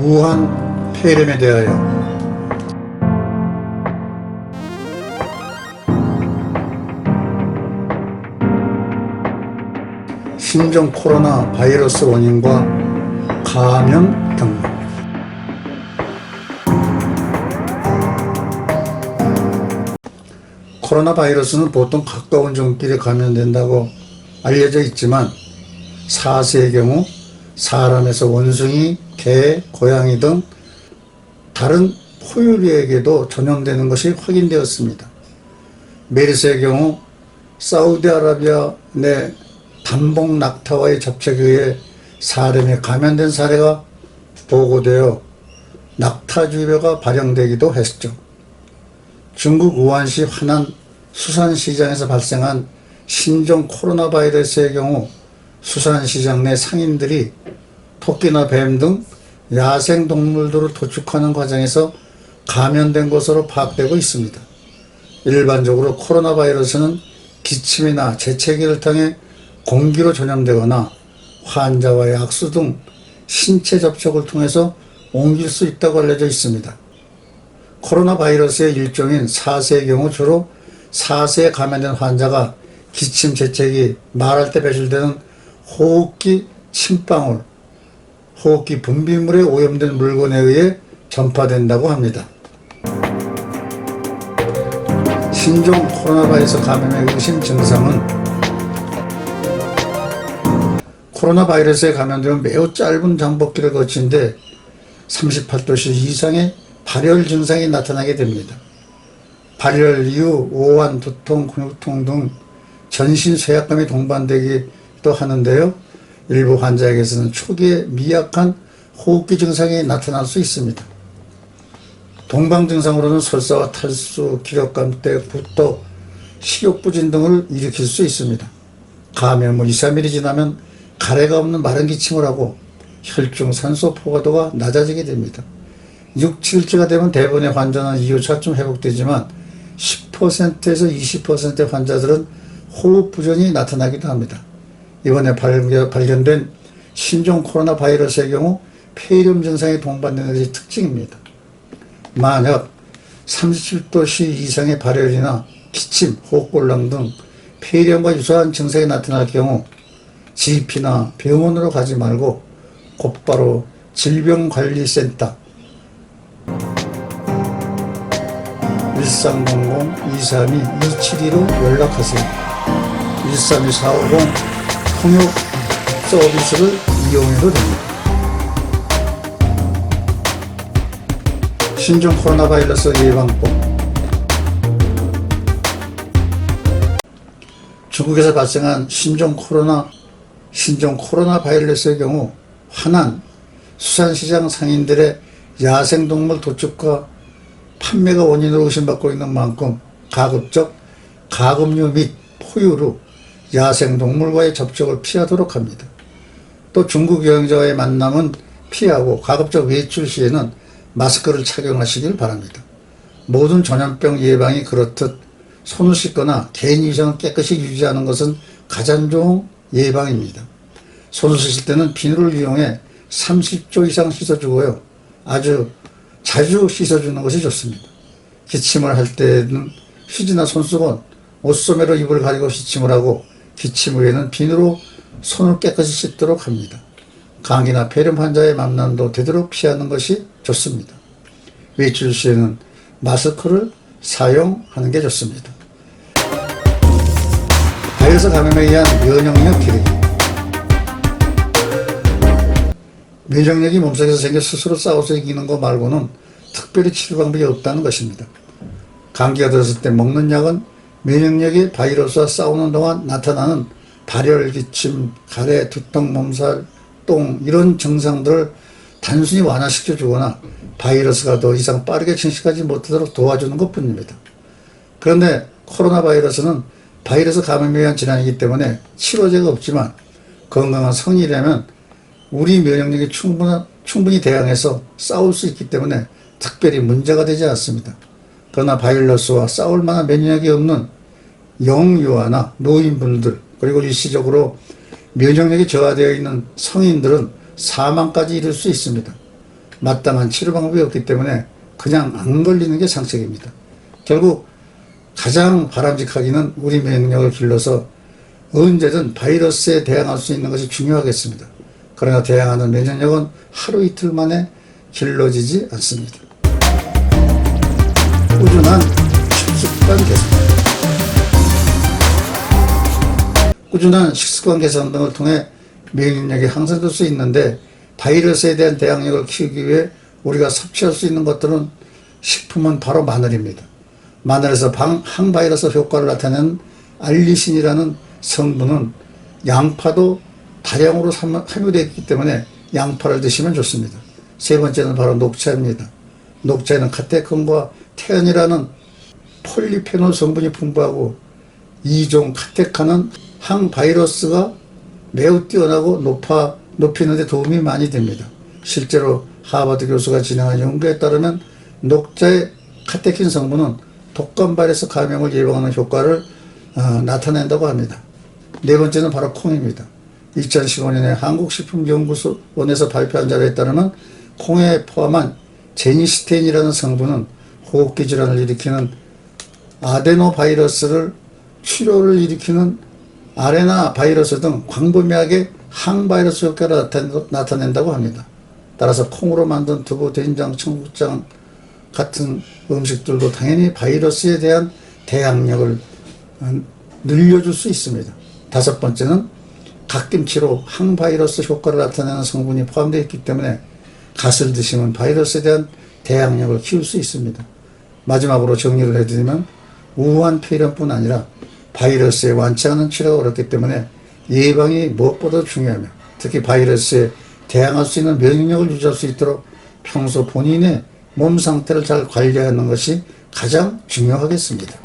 우한 폐렴에 대하여 신종 코로나 바이러스 원인과 감염 경로. 코로나 바이러스는 보통 가까운 종끼리 감염된다고 알려져 있지만 사스의 경우 사람에서 원숭이, 개, 고양이 등 다른 포유류에게도 전염되는 것이 확인되었습니다. 메르스의 경우 사우디아라비아 내 단복 낙타와의 접촉에 의해 사람이 감염된 사례가 보고되어 낙타주의보가 발령되기도 했죠. 중국 우한시 화난 수산시장에서 발생한 신종 코로나 바이러스의 경우 수산시장 내 상인들이 토끼나 뱀 등 야생동물들을 도축하는 과정에서 감염된 것으로 파악되고 있습니다. 일반적으로 코로나 바이러스는 기침이나 재채기를 통해 공기로 전염되거나 환자와의 악수 등 신체 접촉을 통해서 옮길 수 있다고 알려져 있습니다. 코로나 바이러스의 일종인 사스의 경우 주로 사스에 감염된 환자가 기침, 재채기, 말할 때 배출되는 호흡기 침방울, 호흡기 분비물에 오염된 물건에 의해 전파된다고 합니다. 신종 코로나 바이러스 감염의 의심 증상은 코로나 바이러스에 감염되면 매우 짧은 잠복기를 거친 뒤 38도씨 이상의 발열 증상이 나타나게 됩니다. 발열 이후 오한, 두통, 근육통 등 전신 쇠약감이 동반되기도 하는데요. 일부 환자에게서는 초기에 미약한 호흡기 증상이 나타날 수 있습니다. 동반 증상으로는 설사와 탈수, 기력감퇴, 구토, 식욕부진 등을 일으킬 수 있습니다. 감염 후 2, 3일이 지나면 가래가 없는 마른 기침을 하고 혈중 산소 포화도가 낮아지게 됩니다. 6, 7일째가 되면 대부분의 환자는 2호차쯤 회복되지만 10%에서 20%의 환자들은 호흡 부전이 나타나기도 합니다. 이번에 발견된 신종 코로나 바이러스의 경우 폐렴 증상이 동반되는 것이 특징입니다. 만약 37도씨 이상의 발열이나 기침, 호흡곤란 등 폐렴과 유사한 증상이 나타날 경우 GP나 병원으로 가지 말고 곧바로 질병관리센터 1300-232-272로 연락하세요. 132450 통역 서비스를 이용해도 됩니다. 신종 코로나 바이러스 예방법. 중국에서 발생한 신종 코로나 바이러스의 경우 화난 수산시장 상인들의 야생동물 도축과 판매가 원인으로 의심받고 있는 만큼 가급적 가금류 및 포유류, 야생동물과의 접촉을 피하도록 합니다. 또 중국 여행자와의 만남은 피하고 가급적 외출 시에는 마스크를 착용하시길 바랍니다. 모든 전염병 예방이 그렇듯 손을 씻거나 개인 위생을 깨끗이 유지하는 것은 가장 좋은 예방입니다. 손을 씻을 때는 비누를 이용해 30초 이상 씻어주고요. 아주 자주 씻어주는 것이 좋습니다. 기침을 할 때는 휴지나 손수건, 옷소매로 입을 가리고 기침을 하고 기침 후에는 비누로 손을 깨끗이 씻도록 합니다. 감기나 폐렴 환자의 만남도 되도록 피하는 것이 좋습니다. 외출 시에는 마스크를 사용하는 게 좋습니다. 바이러스 감염에 의한 면역력 기르기. 면역력이 몸속에서 생겨 스스로 싸워서 이기는 것 말고는 특별히 치료 방법이 없다는 것입니다. 감기가 들었을 때 먹는 약은 면역력이 바이러스와 싸우는 동안 나타나는 발열, 기침, 가래, 두통, 몸살, 똥 이런 증상들을 단순히 완화시켜 주거나 바이러스가 더 이상 빠르게 침식하지 못하도록 도와주는 것뿐입니다. 그런데 코로나 바이러스는 바이러스 감염에 의한 질환이기 때문에 치료제가 없지만 건강한 성인이라면 우리 면역력이 충분히 대항해서 싸울 수 있기 때문에 특별히 문제가 되지 않습니다. 그러나 바이러스와 싸울 만한 면역력이 없는 영유아나 노인분들 그리고 일시적으로 면역력이 저하되어 있는 성인들은 사망까지 이를 수 있습니다. 마땅한 치료 방법이 없기 때문에 그냥 안 걸리는 게 상책입니다. 결국 가장 바람직하기는 우리 면역력을 길러서 언제든 바이러스에 대항할 수 있는 것이 중요하겠습니다. 그러나 대항하는 면역력은 하루 이틀 만에 길러지지 않습니다. 꾸준한 식습관 개선. 꾸준한 식습관 개선 등을 통해免疫力이 향상될 수 있는데, 바이러스에 대한 대항력을 키우기 위해 우리가 섭취할 수 있는 것들은, 식품은 바로 마늘입니다. 마늘에서 항바이러스 효과를 나타내는 알리신이라는 성분은 양파도 다량으로 함유되어 있기 때문에 양파를 드시면 좋습니다. 세 번째는 바로 녹차입니다. 녹차에는 카테킨과 테안이라는 폴리페놀 성분이 풍부하고 2종 카테킨은 항바이러스가 매우 뛰어나고 높이는 데 도움이 많이 됩니다. 실제로 하버드 교수가 진행한 연구에 따르면 녹차의 카테킨 성분은 독감 바이러스 감염을 예방하는 효과를 나타낸다고 합니다. 네 번째는 바로 콩입니다. 2015년에 한국식품연구원에서 발표한 자료에 따르면 콩에 포함한 제니스테인이라는 성분은 호흡기 질환을 일으키는 아데노바이러스를 치료를 일으키는 아레나 바이러스 등 광범위하게 항바이러스 효과를 나타낸다고 합니다. 따라서 콩으로 만든 두부, 된장, 청국장 같은 음식들도 당연히 바이러스에 대한 대항력을 늘려줄 수 있습니다. 다섯 번째는 갓김치로 항바이러스 효과를 나타내는 성분이 포함되어 있기 때문에 갓을 드시면 바이러스에 대한 대항력을 키울 수 있습니다. 마지막으로 정리를 해드리면 우한 폐렴뿐 아니라 바이러스에 완치하는 치료가 어렵기 때문에 예방이 무엇보다 중요하며, 특히 바이러스에 대항할 수 있는 면역력을 유지할 수 있도록 평소 본인의 몸 상태를 잘 관리하는 것이 가장 중요하겠습니다.